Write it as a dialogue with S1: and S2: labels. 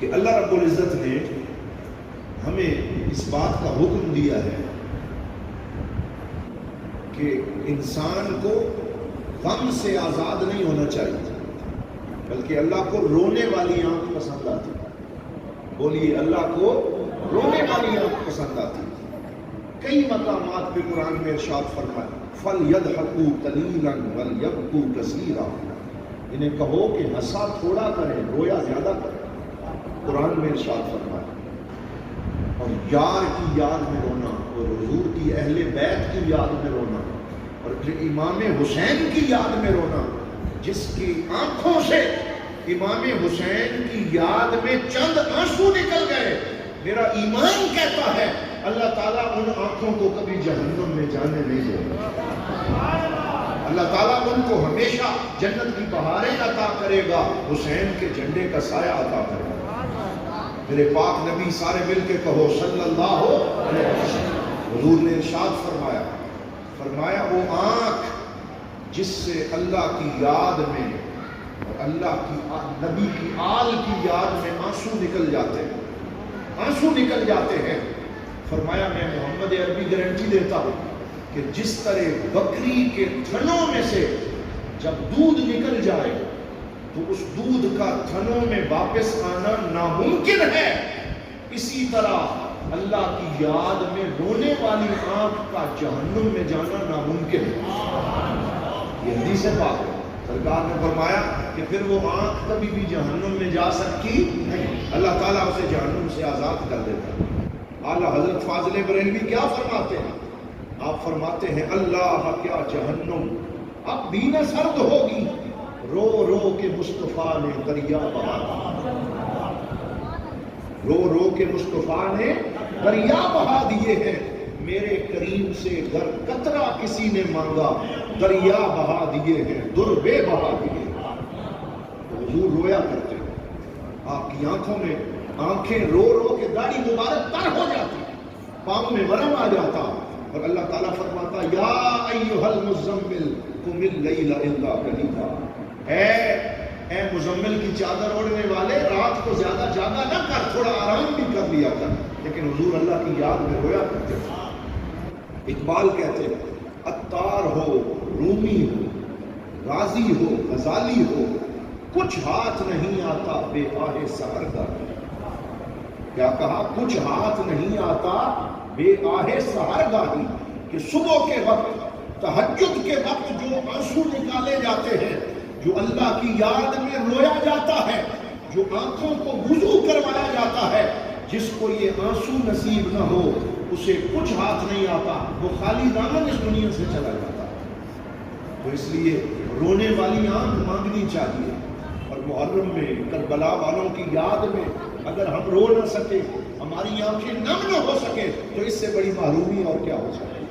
S1: کہ اللہ رب العزت نے ہمیں اس بات کا حکم دیا ہے کہ انسان کو غم سے آزاد نہیں ہونا چاہیے، بلکہ اللہ کو رونے والی آنکھ پسند آتی۔ بولیے، اللہ کو رونے والی آنکھ پسند آتی۔ کئی مقامات پہ قرآن میں ارشاد فرمایا فَلْيَضْحَكُوا قَلِيلًا وَلْيَبْكُوا كَثِيرًا، انہیں کہو کہ ہنسا تھوڑا کریں، رویا زیادہ کریں۔ قرآن میں ارشاد فرمایا۔ اور یار کی یاد میں رونا، اور حضور کی اہل بیت کی یاد میں رونا، اور پھر امام حسین کی یاد میں رونا، جس کی آنکھوں سے امام حسین کی یاد میں چند آنسو نکل گئے، میرا ایمان کہتا ہے اللہ تعالیٰ ان آنکھوں کو کبھی جہنم میں جانے نہیں دے گا۔ اللہ تعالیٰ ان کو ہمیشہ جنت کی بہاریں عطا کرے گا، حسین کے جھنڈے کا سایہ عطا کرے گا۔ میرے پاک نبی سارے مل کے کہو صلی اللہ علیہ وسلم۔ حضور نے ارشاد فرمایا وہ آنکھ جس سے اللہ کی یاد میں اور اللہ کی نبی کی آل کی یاد میں آنسو نکل جاتے ہیں، فرمایا میں محمد عربی گارنٹی دیتا ہوں کہ جس طرح بکری کے تھنوں میں سے جب دودھ نکل جائے تو اس دودھ کا تھنوں میں واپس آنا ناممکن ہے، اسی طرح اللہ کی یاد میں رونے والی آنکھ کا جہنم میں جانا ناممکن ہے۔ یہ حدیث پاک ہے۔ سرکار نے فرمایا کہ پھر وہ آنکھ کبھی بھی جہنم میں جا سکتی نہیں، اللہ تعالیٰ اسے جہنم سے آزاد کر دیتا ہے۔ اعلیٰ حضرت فاضل بریلوی کیا فرماتے ہیں؟ آپ فرماتے ہیں اللہ کیا جہنم اب بھی نہ سرد ہوگی، رو رو کے مصطفیٰ نے دریا بہا دیے، رو رو کے مصطفیٰ نے دریا بہا دیے ہیں، میرے کریم سے گر قطرہ کسی نے مانگا، دریا بہا دیے ہیں، در بے بہا دیے ہیں۔ تو حضور رویا کرتے ہیں، آپ کی آنکھوں میں آنکھیں رو رو کے داڑھی مبارک تر ہو جاتی، پاؤں میں ورم آ جاتا، اور اللہ تعالیٰ فرماتا یا ایھا المزمل قم اللیل الا قلیلا، اے مزمل کی چادر اوڑھنے والے رات کو زیادہ جاگا نہ کر، تھوڑا آرام بھی کر لیا کر۔ لیکن حضور اللہ کی یاد میں رویا کرتے تھے۔ اقبال کہتے ہیں عطار ہو، رومی ہو، غازی ہو، غزالی ہو، کچھ ہاتھ نہیں آتا بے آہ سحر کا۔ کیا کہا؟ کچھ ہاتھ نہیں آتا بے آہ سحر گاہی، کہ صبح کے وقت تہجد کے وقت جو آنسو نکالے جاتے ہیں، جو اللہ کی یاد میں رویا جاتا ہے، جو آنکھوں کو وضو کروایا جاتا ہے، جس کو یہ آنسو نصیب نہ ہو اسے کچھ ہاتھ نہیں آتا، وہ خالی دامن اس دنیا سے چلا جاتا ہے۔ تو اس لیے رونے والی آنکھ مانگنی چاہیے، اور محرم میں کربلا والوں کی یاد میں اگر ہم رو نہ سکے، ہماری آنکھیں نم نہ ہو سکے، تو اس سے بڑی محرومی اور کیا ہو سکے۔